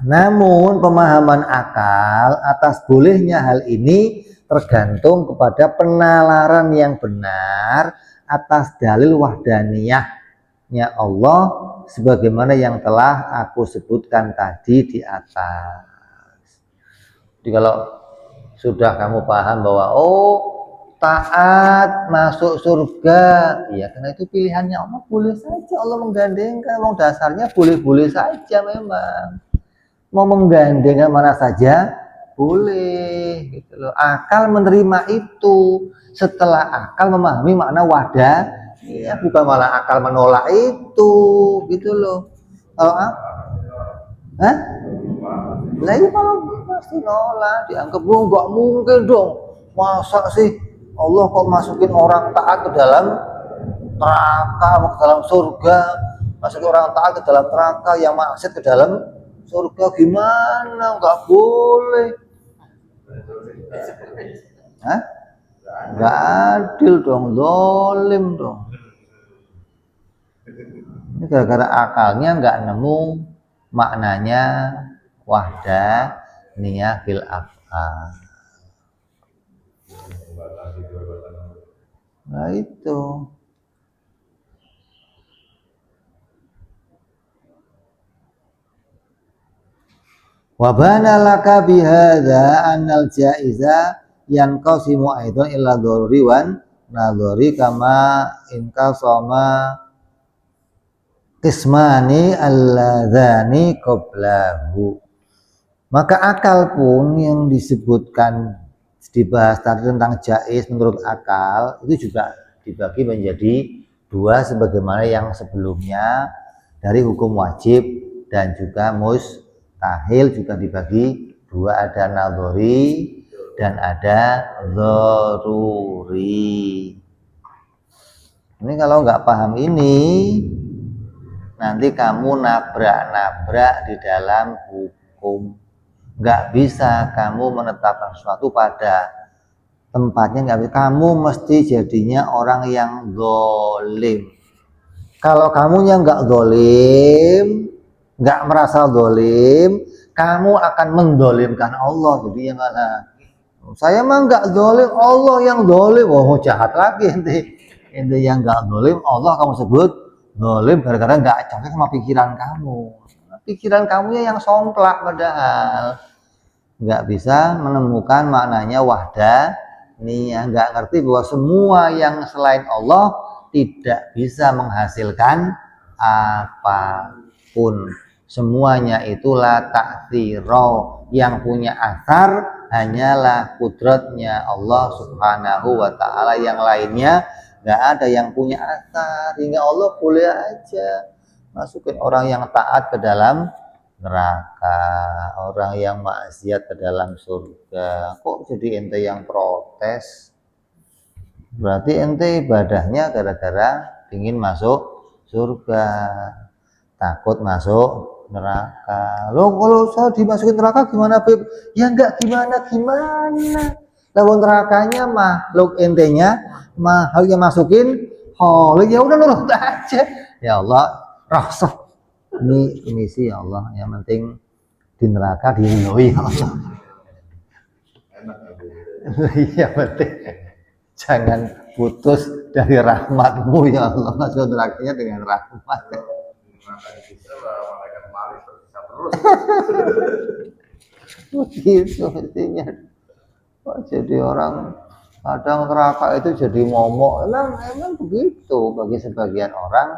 Namun pemahaman akal atas bolehnya hal ini tergantung kepada penalaran yang benar atas dalil wahdaniyahnya Allah sebagaimana yang telah aku sebutkan tadi di atas. Jadi kalau sudah kamu paham bahwa taat masuk surga, ya karena itu pilihannya Allah, boleh saja Allah menggandengkan. Memang dasarnya boleh-boleh saja, memang mau menggandengkan mana saja boleh, gitu loh. Akal menerima itu setelah akal memahami makna wadah, ya bukan malah akal menolak itu, gitu loh. Kalau lah iya kalau pasti nolak, dianggap nggak mungkin dong, masa sih Allah kok masukin orang taat ke dalam neraka, ke dalam surga, masukin orang taat ke dalam neraka, yang maksiat ke dalam surga, gimana? Nggak boleh. Nggak adil dong, zalim dong. Ini gara-gara akalnya nggak nemu maknanya wahdaniyah fil af'al. Nah itu. Wabana laka bihadza annal jaiza yanqasimu aidan illa dharuri wan nadhari kama inqasama qismani alladzani qablahu. Maka akal pun yang disebutkan dibahas tadi tentang jaiz menurut akal itu juga dibagi menjadi dua sebagaimana yang sebelumnya, dari hukum wajib dan juga mustahil juga dibagi dua, ada nadhari dan ada dzaruri. Ini kalau nggak paham ini nanti kamu nabrak-nabrak di dalam hukum. Nggak bisa kamu menetapkan sesuatu pada tempatnya, nggak bisa. Kamu mesti jadinya orang yang zalim. Kalau kamunya nggak dolim, nggak merasa dolim, kamu akan mendolimkan Allah. Jadi yang mana? Saya mah nggak dolim, Allah yang dolim. Oh, jahat lagi ente yang nggak dolim, Allah kamu sebut dolim gara-gara nggak cocok sama pikiran kamu. Pikiran kamunya yang somplak padahal nggak bisa menemukan maknanya wahdaniyah, nggak ngerti bahwa semua yang selain Allah tidak bisa menghasilkan apapun. Semuanya itulah ta'thiro, yang punya asar hanyalah kudratnya Allah subhanahu wa ta'ala. Yang lainnya nggak ada yang punya asar, hingga Allah boleh aja masukin orang yang taat ke dalam neraka, orang yang maksiat ke dalam surga. Kok jadi ente yang protes? Berarti ente ibadahnya gara-gara ingin masuk surga, takut masuk neraka. Loh, kalau saya dimasukin neraka gimana, Beb? Ya enggak gimana. Lalu nerakanya makhluk, entenya makhluk yang masukin holik, ya udah nurut aja. Ya Allah, rasa ini sih ya Allah, yang penting di neraka diridhoi ya Allah. Iya penting jangan putus dari rahmatmu ya Allah, masuk nerakanya dengan rahmat. Begitu mestinya. Jadi orang kadang neraka itu jadi momok. Emang begitu bagi sebagian orang.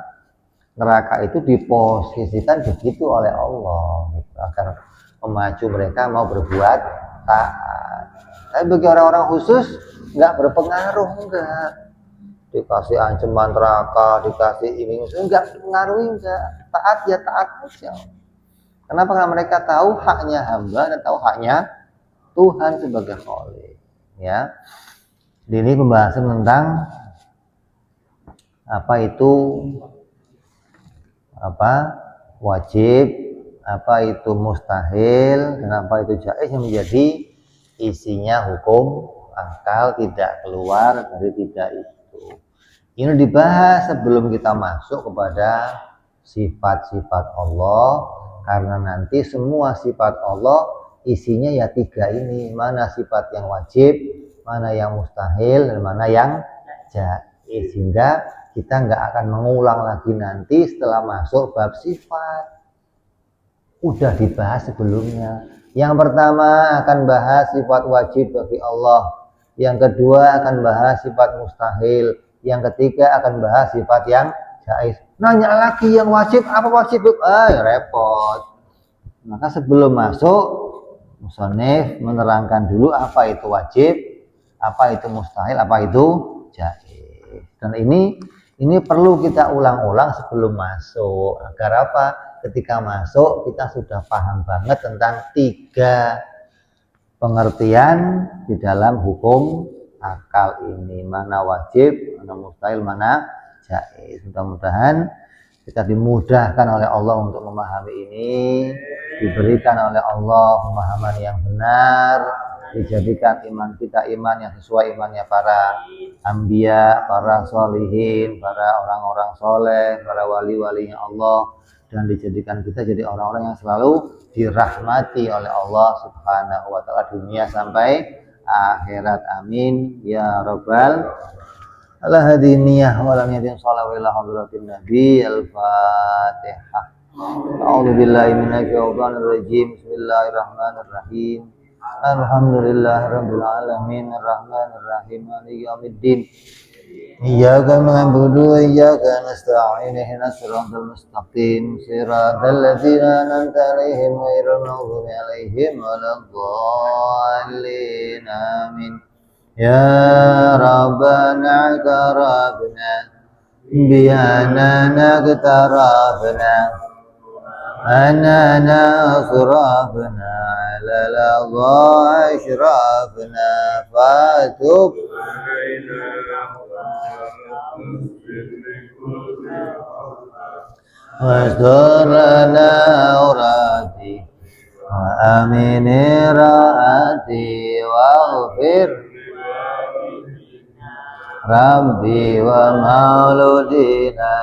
Neraka itu diposisikan begitu oleh Allah gitu, agar memacu mereka mau berbuat taat. Tapi bagi orang-orang khusus nggak berpengaruh, enggak. Dikasih ancaman neraka, dikasih iming, enggak pengaruhi, enggak. Taat ya taat aja. Kenapa? Karena mereka tahu haknya hamba dan tahu haknya Tuhan sebagai Khalik. Ya. Ini pembahasan tentang apa itu wajib, apa itu mustahil, dan apa itu jaiz, yang menjadi isinya hukum akal tidak keluar dari tidak itu. Ini dibahas sebelum kita masuk kepada sifat-sifat Allah, karena nanti semua sifat Allah isinya ya tiga ini, mana sifat yang wajib, mana yang mustahil, dan mana yang jaiz, sehingga kita nggak akan mengulang lagi nanti setelah masuk bab sifat. Udah dibahas sebelumnya. Yang pertama akan bahas sifat wajib bagi Allah. Yang kedua akan bahas sifat mustahil. Yang ketiga akan bahas sifat yang jaiz. Nanya lagi yang wajib, apa wajib? Repot. Maka sebelum masuk, musannif menerangkan dulu apa itu wajib, apa itu mustahil, apa itu jaiz. Dan ini perlu kita ulang-ulang sebelum masuk, agar apa? Ketika masuk kita sudah paham banget tentang tiga pengertian di dalam hukum akal ini, mana wajib, mana mustahil, mana jaiz. Mudah-mudahan kita dimudahkan oleh Allah untuk memahami ini, diberikan oleh Allah pemahaman yang benar, dijadikan iman kita iman yang sesuai imannya para anbiya, para sholihin, para orang-orang soleh, para wali-walinya Allah, dan dijadikan kita jadi orang-orang yang selalu dirahmati oleh Allah subhanahu wa ta'ala, dunia sampai akhirat. Amin ya rabbal al-hadiniyah wa lam yadin salawillah hadratin nabi. Al-Fatihah. A'udzu billahi minasyaitonir rajim. Bismillahirrahmanirrahim. Alhamdulillahirabbil alamin arrahmanir rahim maliki yaumiddin. Iyyaka na'budu wa iyyaka nasta'in ihdinas siratal mustaqim siratal ladzina an'amta 'alaihim ghairil maghdubi 'alaihim waladdallin. Amin. Ya Rabbana i'tarafna bi annana i'tarafna أننا أسرافنا على الأضاء أشرافنا فاتب واستر لنا عوراتي وأمن رأتي واغفر ربي ومولودنا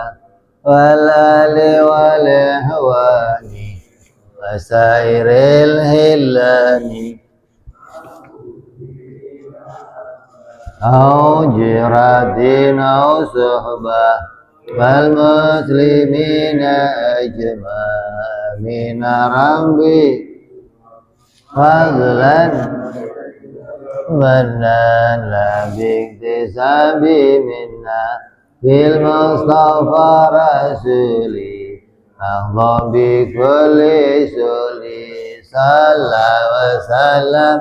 والآل والإخوان وسائر الهلان أو جيران أو صحبة والمسلمين أجمعين ربي فضلا منان لا باكتساب منا بالمصطفى رسولي أرضى بكل سولي صلى وسلم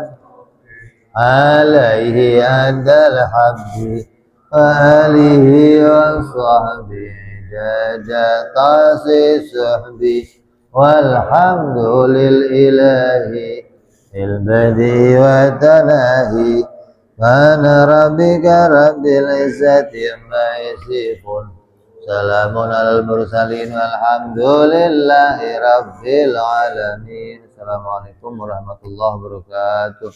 عليه عند الحب وآله وصحبه جاد طاسي صحبي والحمد للإله في البدء والتناهي سبحان ربك رب العزة عما يصفون سلام على المرسلين والحمد لله رب العالمين. Assalamualaikum warahmatullahi wabarakatuh.